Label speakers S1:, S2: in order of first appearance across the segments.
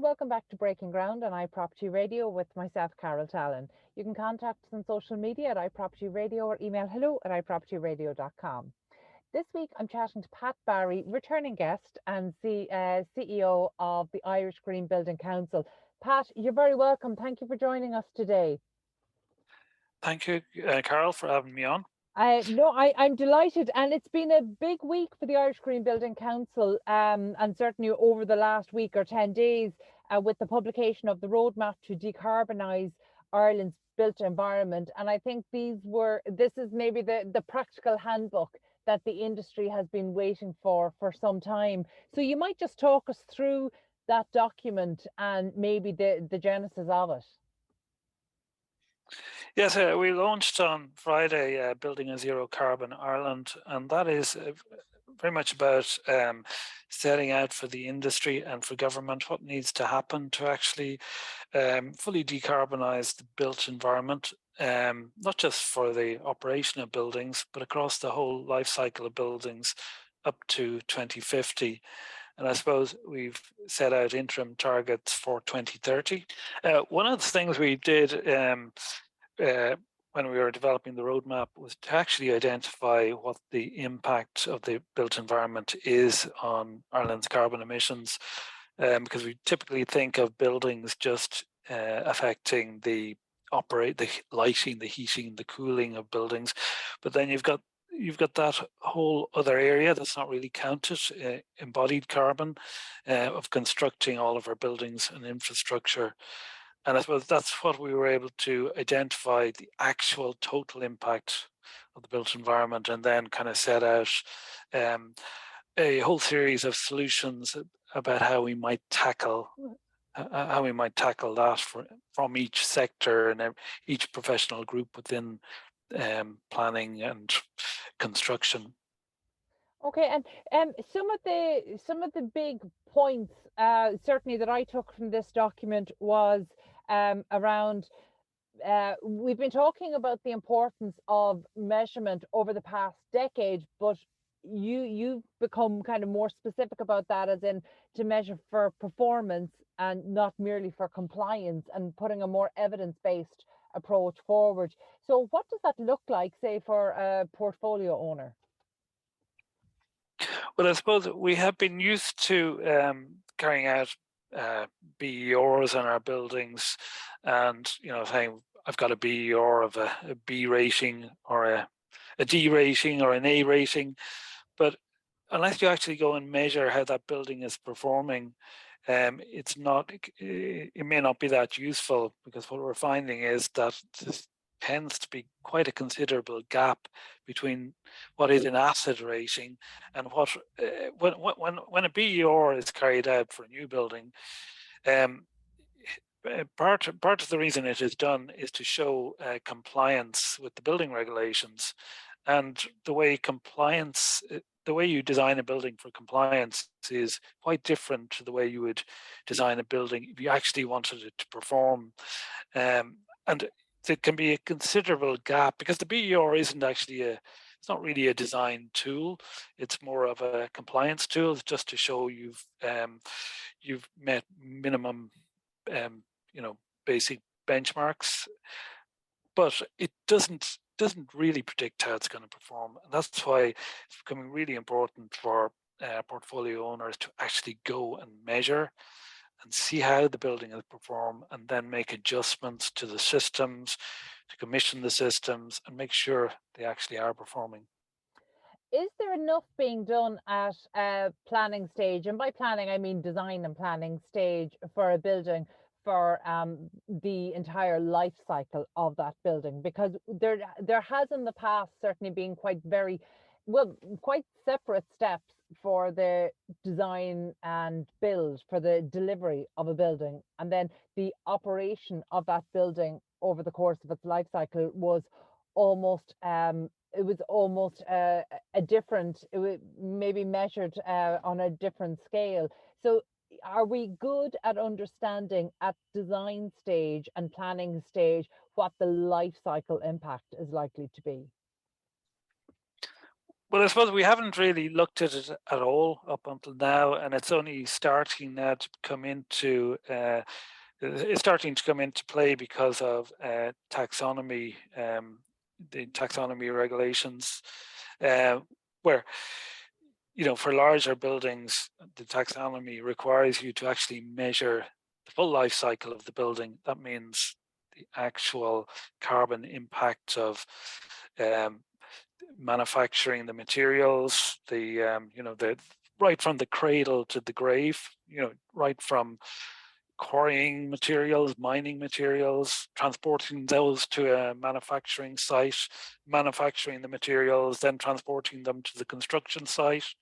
S1: welcome back to Breaking Ground on iProperty Radio with myself, Carol Tallon. You can contact us on social media at iProperty Radio or email hello@ipropertyradio.com. This week I'm chatting to Pat Barry, returning guest and CEO of the Irish Green Building Council. Pat, you're very welcome. Thank you for joining us today.
S2: Thank you, Carol, for having me on.
S1: I'm delighted, and it's been a big week for the Irish Green Building Council, and certainly over the last week or 10 days with the publication of the roadmap to decarbonise Ireland's built environment. And I think this is maybe the practical handbook that the industry has been waiting for some time. So you might just talk us through that document and maybe the genesis of it.
S2: Yes, we launched on Friday Building a Zero Carbon Ireland, and that is very much about setting out for the industry and for government what needs to happen to actually fully decarbonise the built environment, not just for the operation of buildings, but across the whole life cycle of buildings up to 2050. And I suppose we've set out interim targets for 2030. One of the things we did when we were developing the roadmap was to actually identify what the impact of the built environment is on Ireland's carbon emissions, because we typically think of buildings just affecting the lighting, the heating, the cooling of buildings, but then you've got that whole other area that's not really counted, embodied carbon of constructing all of our buildings and infrastructure. And I suppose that's what we were able to identify, the actual total impact of the built environment, and then kind of set out a whole series of solutions about how we might tackle that from each sector and each professional group within planning and construction.
S1: Okay, and some of the big points certainly that I took from this document was around we've been talking about the importance of measurement over the past decade, but you've become kind of more specific about that, as in to measure for performance and not merely for compliance, and putting a more evidence-based approach forward. So what does that look like, say, for a portfolio owner?
S2: Well, I suppose we have been used to carrying out BERs on our buildings, and saying I've got a BER of a B rating or a D rating or an A rating, but unless you actually go and measure how that building is performing, it may not be that useful, because what we're finding is that this tends to be quite a considerable gap between what is an asset rating and what when a BER is carried out for a new building. Part of the reason it is done is to show compliance with the building regulations, and the way you design a building for compliance is quite different to the way you would design a building if you actually wanted it to perform. And there can be a considerable gap, because the BER isn't actually it's not really a design tool. It's more of a compliance tool. It's just to show you've met minimum basic benchmarks, but it doesn't really predict how it's going to perform. And that's why it's becoming really important for portfolio owners to actually go and measure and see how the building has performed, and then make adjustments to the systems, to commission the systems, and make sure they actually are performing.
S1: Is there enough being done at planning stage, and by planning I mean design and planning stage, for a building, for the entire life cycle of that building? Because there has in the past certainly been quite separate steps for the design and build, for the delivery of a building, and then the operation of that building over the course of its life cycle was almost it was maybe measured on a different scale. So are we good at understanding at design stage and planning stage what the life cycle impact is likely to be?
S2: Well, I suppose we haven't really looked at it at all up until now, and it's only starting now to come into it's starting to come into play because of taxonomy, the taxonomy regulations, where for larger buildings, the taxonomy requires you to actually measure the full life cycle of the building. That means the actual carbon impact of manufacturing the materials, the right from the cradle to the grave, right from quarrying materials, mining materials, transporting those to a manufacturing site, manufacturing the materials, then transporting them to the construction site,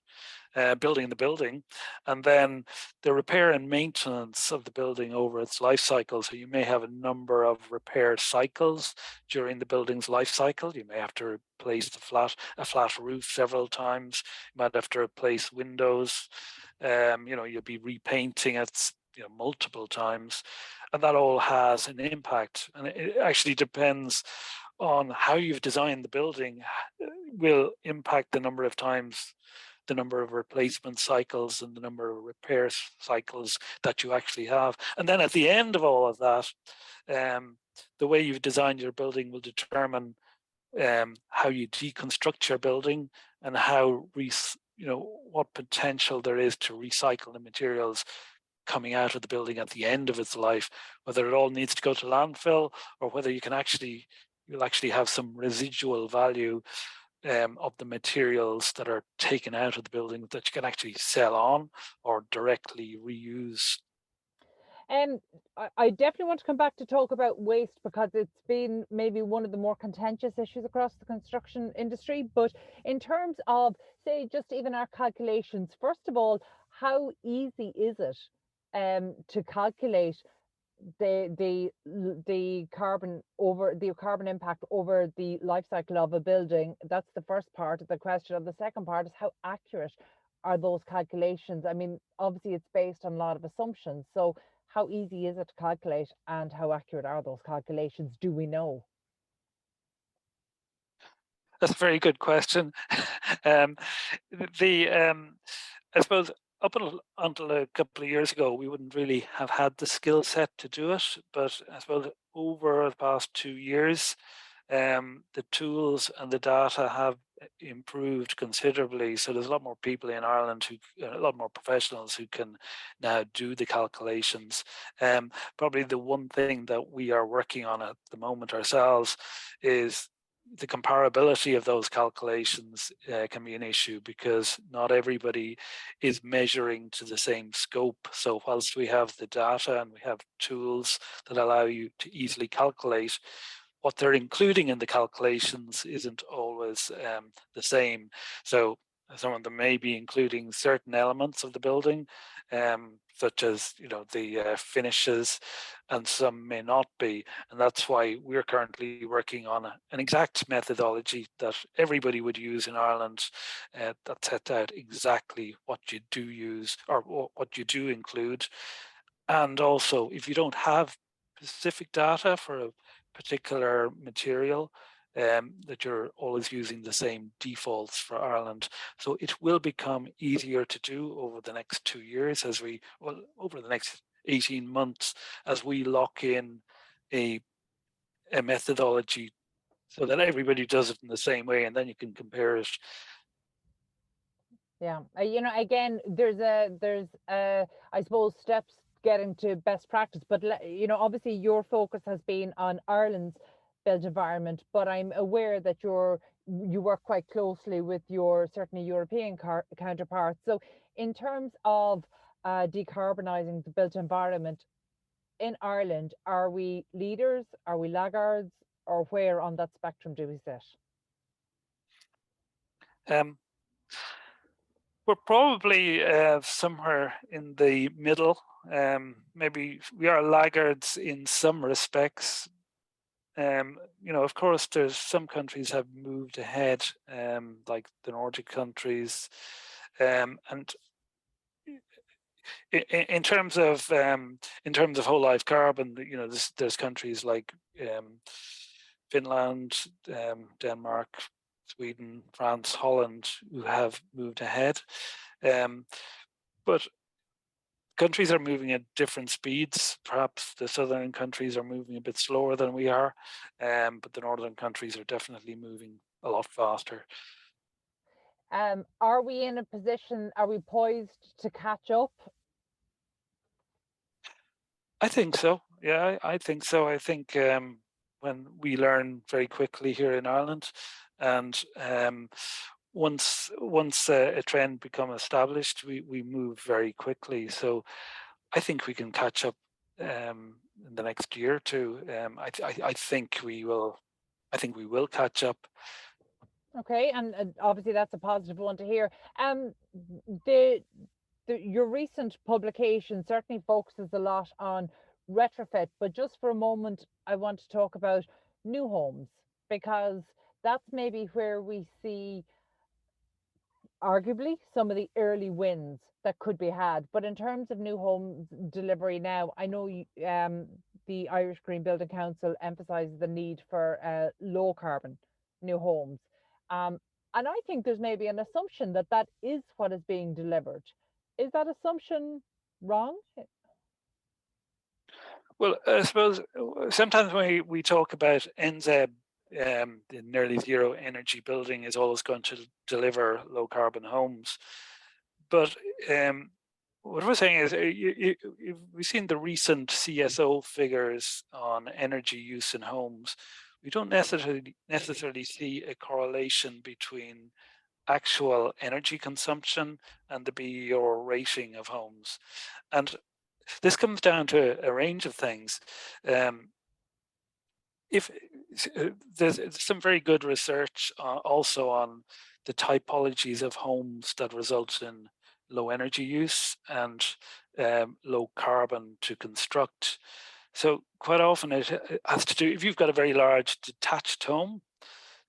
S2: building the building, and then the repair and maintenance of the building over its life cycle. So you may have a number of repair cycles during the building's life cycle. You may have to replace a flat roof several times. You might have to replace windows. You'll be repainting it multiple times, and that all has an impact. And it actually depends on how you've designed the building, will impact the number of times, the number of replacement cycles, and the number of repair cycles that you actually have. And then at the end of all of that, the way you've designed your building will determine how you deconstruct your building and how what potential there is to recycle the materials coming out of the building at the end of its life, whether it all needs to go to landfill or whether you'll actually have some residual value of the materials that are taken out of the building that you can actually sell on or directly reuse.
S1: I definitely want to come back to talk about waste because it's been maybe one of the more contentious issues across the construction industry. But in terms of, say, just even our calculations, first of all, how easy is it to calculate the carbon impact over the life cycle of a building? That's the first part of the question. And the second part is, how accurate are those calculations? I mean, obviously it's based on a lot of assumptions. So how easy is it to calculate, and how accurate are those calculations? Do we know?
S2: That's a very good question. I suppose up until a couple of years ago, we wouldn't really have had the skill set to do it. But I suppose over the past 2 years, the tools and the data have improved considerably. So there's a lot more people in Ireland a lot more professionals who can now do the calculations. Probably the one thing that we are working on at the moment ourselves is the comparability of those calculations can be an issue, because not everybody is measuring to the same scope. So whilst we have the data and we have tools that allow you to easily calculate, what they're including in the calculations isn't always the same. So some of them may be including certain elements of the building, such as the finishes, and some may not be. And that's why we're currently working on an exact methodology that everybody would use in Ireland, that sets out exactly what you do use or what you do include. And also, if you don't have specific data for a particular material, that you're always using the same defaults for Ireland. So it will become easier to do over the next 2 years, over the next 18 months, as we lock in a methodology so that everybody does it in the same way, and then you can compare it.
S1: Yeah, again, there's I suppose, steps getting to best practice, but obviously your focus has been on Ireland's built environment, but I'm aware that you work quite closely with your certainly European counterparts. So in terms of decarbonising the built environment in Ireland, are we leaders, are we laggards, or where on that spectrum do we sit?
S2: We're probably somewhere in the middle. Maybe we are laggards in some respects. Of course, there's some countries have moved ahead, like the Nordic countries, and in terms of whole life carbon, there's countries like Finland, Denmark, Sweden, France, Holland, who have moved ahead. But countries are moving at different speeds. Perhaps the southern countries are moving a bit slower than we are, but the northern countries are definitely moving a lot faster.
S1: Are we in a position, are we poised to catch up?
S2: I think so. Yeah, I think so. I think when we learn very quickly here in Ireland, and once a trend become established, we move very quickly. So I think we can catch up in the next year or two. I think we will. I think we will catch up.
S1: Okay, and obviously that's a positive one to hear. The, your recent publication certainly focuses a lot on retrofit, but just for a moment, I want to talk about new homes, because that's maybe where we see arguably some of the early wins that could be had. But in terms of new home delivery now, I know the Irish Green Building Council emphasises the need for low carbon new homes. Um, and I think there's maybe an assumption that that is what is being delivered. Is that assumption wrong?
S2: Well, I suppose sometimes when we talk about NZEB, the nearly zero energy building is always going to deliver low carbon homes. But what we're saying is we've seen the recent CSO figures on energy use in homes. We don't necessarily see a correlation between actual energy consumption and the BER rating of homes. And this comes down to a range of things. If there's some very good research also on the typologies of homes that result in low energy use and low carbon to construct. So quite often it has to do, if you've got a very large detached home,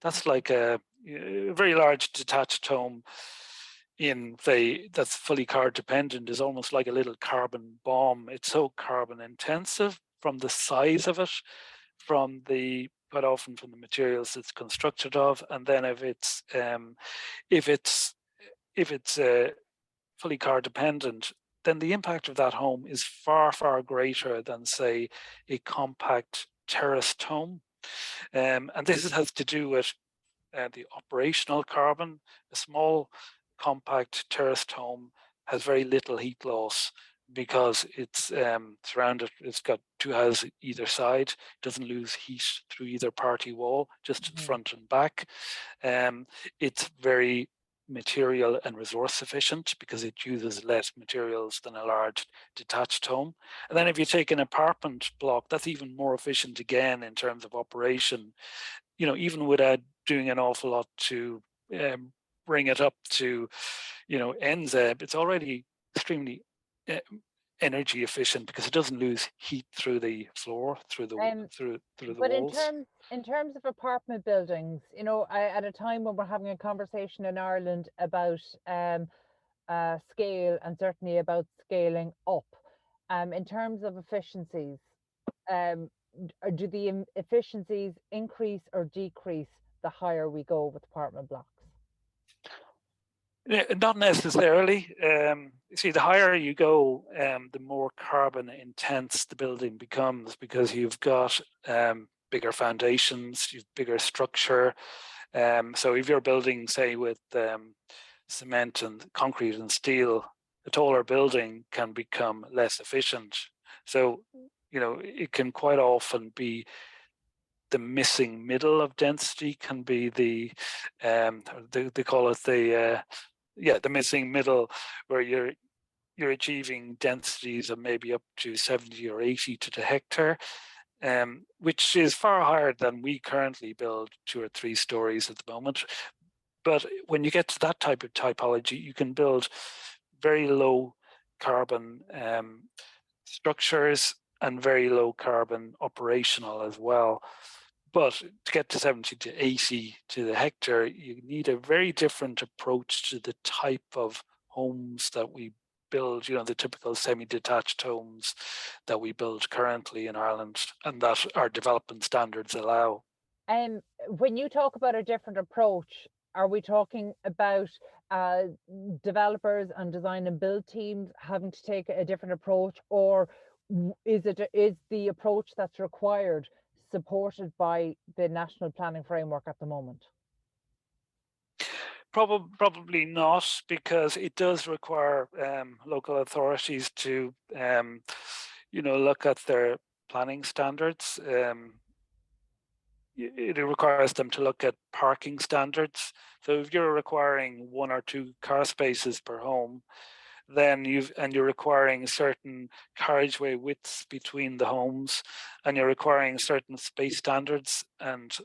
S2: that's like a very large detached home in that's fully car dependent is almost like a little carbon bomb. It's so carbon intensive from the size of it, from the quite often from the materials it's constructed of, and then if it's fully car dependent, then the impact of that home is far greater than, say, a compact terraced home. And this has to do with the operational carbon. A small compact terraced home has very little heat loss because it's surrounded, it's got two houses either side, it doesn't lose heat through either party wall, just front and back. It's very material and resource efficient because it uses less materials than a large detached home. And then if you take an apartment block, that's even more efficient again in terms of operation, even without doing an awful lot to bring it up to, NZEB, it's already extremely energy efficient because it doesn't lose heat through the floor, through the
S1: but
S2: walls.
S1: in terms of apartment buildings, at a time when we're having a conversation in Ireland about scale and certainly about scaling up, in terms of efficiencies, do the efficiencies increase or decrease the higher we go with apartment blocks?
S2: Not necessarily. You see, the higher you go, the more carbon intense the building becomes because you've got bigger foundations, you've bigger structure. So if you're building, say, with cement and concrete and steel, a taller building can become less efficient. So, it can quite often be the missing middle of density can be they call it the missing middle, where you're achieving densities of maybe up to 70 or 80 to the hectare, which is far higher than we currently build 2 or 3 stories at the moment. But when you get to that type of typology, you can build very low carbon structures and very low carbon operational as well. But to get to 70 to 80 to the hectare, you need a very different approach to the type of homes that we build, the typical semi-detached homes that we build currently in Ireland and that our development standards allow.
S1: When you talk about a different approach, are we talking about uh, developers and design and build teams having to take a different approach, or is the approach that's required supported by the national planning framework at the moment?
S2: Probably not, because it does require local authorities to, look at their planning standards. It requires them to look at parking standards. So if you're requiring 1 or 2 car spaces per home, then you're requiring certain carriageway widths between the homes, and you're requiring certain space standards and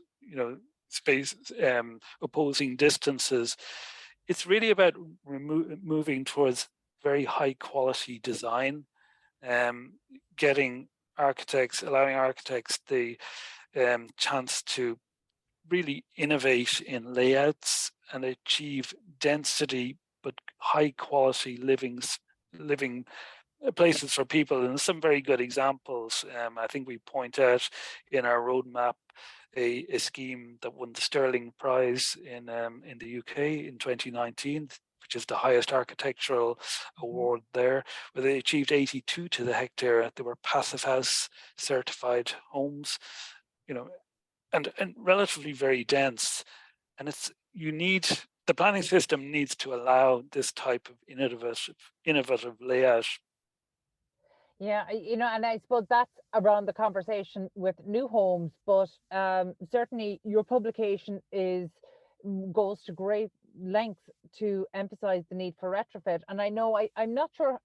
S2: space opposing distances. It's really about moving towards very high quality design, um, allowing architects the chance to really innovate in layouts and achieve density but high quality living places for people. And some very good examples. I think we point out in our roadmap a scheme that won the Sterling Prize in the UK in 2019, which is the highest architectural award there, where they achieved 82 to the hectare. They were passive house certified homes, and relatively very dense. And the planning system needs to allow this type of innovative layout.
S1: Yeah, and I suppose that's around the conversation with new homes, but certainly your publication goes to great lengths to emphasize the need for retrofit. And I know I'm not sure,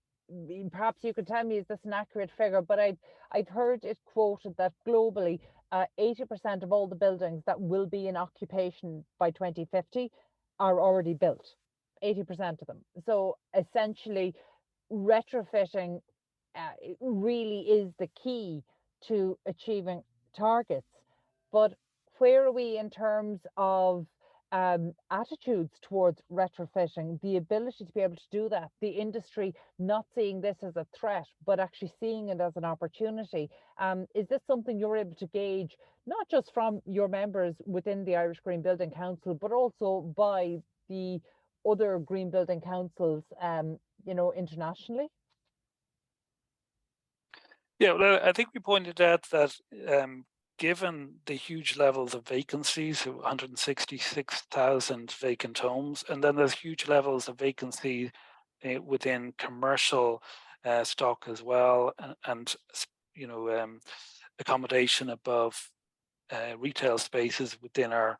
S1: perhaps you could tell me, is this an accurate figure, but I've heard it quoted that globally 80% of all the buildings that will be in occupation by 2050 are already built. 80% of them. So essentially retrofitting it really is the key to achieving targets. But where are we in terms of attitudes towards retrofitting, the ability to be able to do that, the industry not seeing this as a threat, but actually seeing it as an opportunity? Is this something you're able to gauge, not just from your members within the Irish Green Building Council, but also by the other green building councils, internationally?
S2: Yeah, well, I think we pointed out that given the huge levels of vacancies, 166,000 vacant homes, and then there's huge levels of vacancy within commercial stock as well, and accommodation above retail spaces within our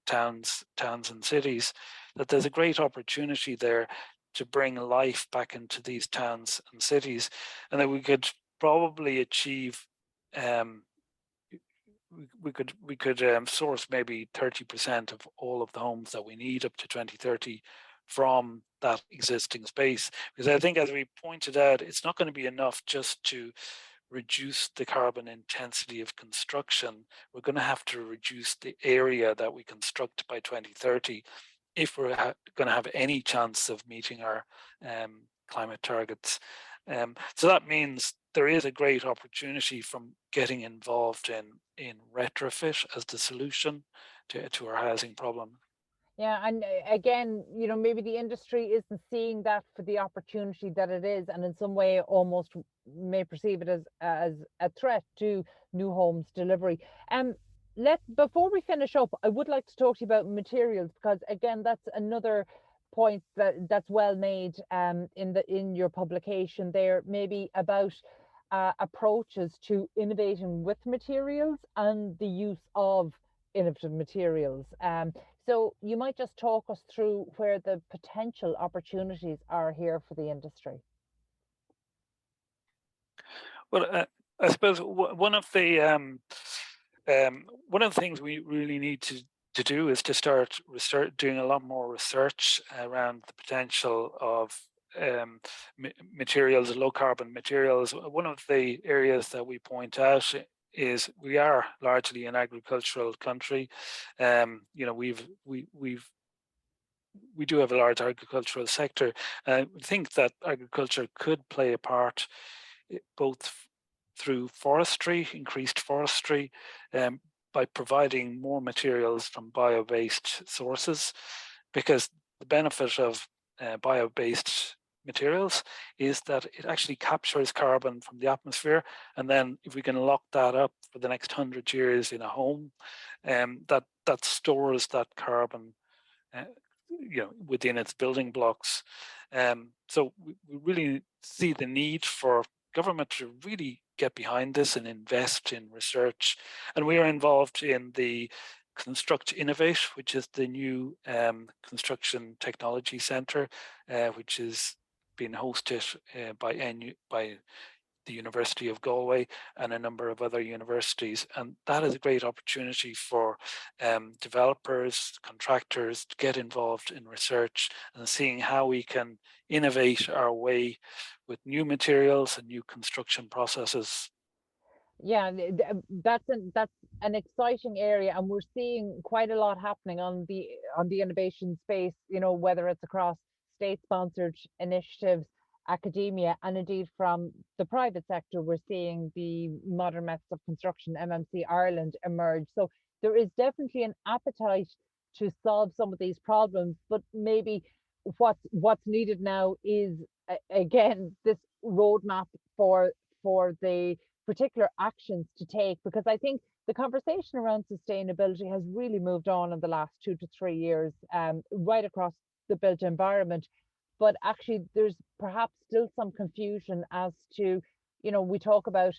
S2: towns and cities, that there's a great opportunity there to bring life back into these towns and cities, and that we could probably achieve. We could source maybe 30% of all of the homes that we need up to 2030 from that existing space. Because I think, as we pointed out, it's not going to be enough just to reduce the carbon intensity of construction. We're going to have to reduce the area that we construct by 2030 if we're going to have any chance of meeting our climate targets. So that means there is a great opportunity from getting involved in retrofit as the solution to our housing problem.
S1: Yeah, and again, maybe the industry isn't seeing that for the opportunity that it is, and in some way almost may perceive it as a threat to new homes delivery. Let Before we finish up, I would like to talk to you about materials, because again, that's another point that's well made in your publication there, maybe about approaches to innovating with materials and the use of innovative materials. So you might just talk us through where the potential opportunities are here for the industry.
S2: Well, I suppose one of the things we really need to do is to start doing a lot more research around the potential of materials, low carbon materials. One of the areas that we point out is we are largely an agricultural country. We do have a large agricultural sector. I think that agriculture could play a part both through forestry, increased forestry, by providing more materials from bio-based sources, because the benefit of bio-based materials is that it actually captures carbon from the atmosphere, and then if we can lock that up for the next 100 years in a home, that stores that carbon within its building blocks. So we really see the need for government to really get behind this and invest in research. And we are involved in the Construct Innovate, which is the new construction technology centre, which is being hosted by the University of Galway and a number of other universities. And that is a great opportunity for developers, contractors to get involved in research and seeing how we can innovate our way with new materials and new construction processes.
S1: Yeah, that's an exciting area, and we're seeing quite a lot happening on the innovation space. Whether it's across state-sponsored initiatives, academia, and indeed from the private sector, we're seeing the Modern Methods of Construction (MMC) Ireland emerge. So there is definitely an appetite to solve some of these problems, but maybe what's needed now is again this roadmap for the particular actions to take, because I think the conversation around sustainability has really moved on in the last 2 to 3 years, right across the built environment. But actually, there's perhaps still some confusion as to, we talk about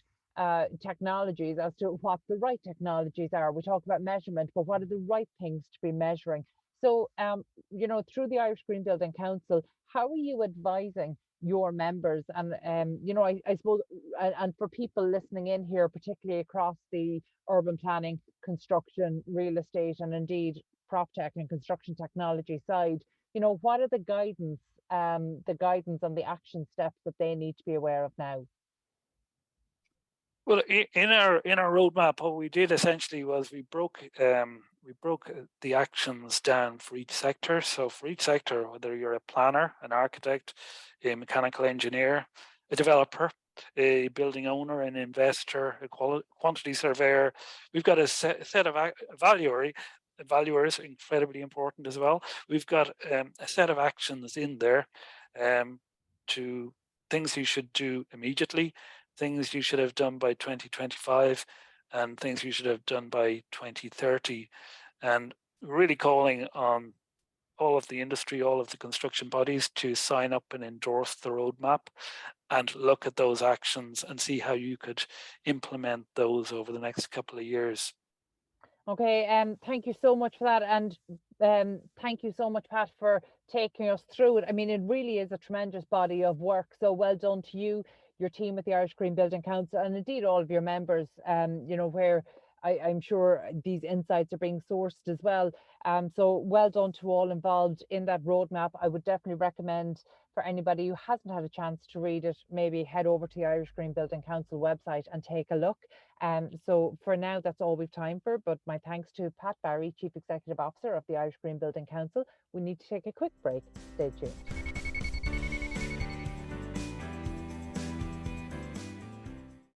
S1: technologies, as to what the right technologies are. We talk about measurement, but what are the right things to be measuring? So, through the Irish Green Building Council, how are you advising your members? And I suppose, and for people listening in here, particularly across the urban planning, construction, real estate, and indeed prop tech and construction technology side, what are the guidance and the action steps that they need to be aware of now?
S2: Well, in our roadmap, what we did essentially was we broke the actions down for each sector. So for each sector, whether you're a planner, an architect, a mechanical engineer, a developer, a building owner, an investor, a quantity surveyor, we've got a set of evaluators, incredibly important as well. We've got a set of actions in there to things you should do immediately, things you should have done by 2025, and things you should have done by 2030. And really calling on all of the industry, all of the construction bodies to sign up and endorse the roadmap and look at those actions and see how you could implement those over the next couple of years.
S1: Okay, thank you so much for that, and thank you so much, Pat, for taking us through it. I mean, it really is a tremendous body of work. So well done to you, your team at the Irish Green Building Council, and indeed all of your members. Where I'm sure these insights are being sourced as well. So well done to all involved in that roadmap. I would definitely recommend, for anybody who hasn't had a chance to read it, maybe head over to the Irish Green Building Council website and take a look. So for now, that's all we've time for, but my thanks to Pat Barry, Chief Executive Officer of the Irish Green Building Council. We need to take a quick break. Stay tuned.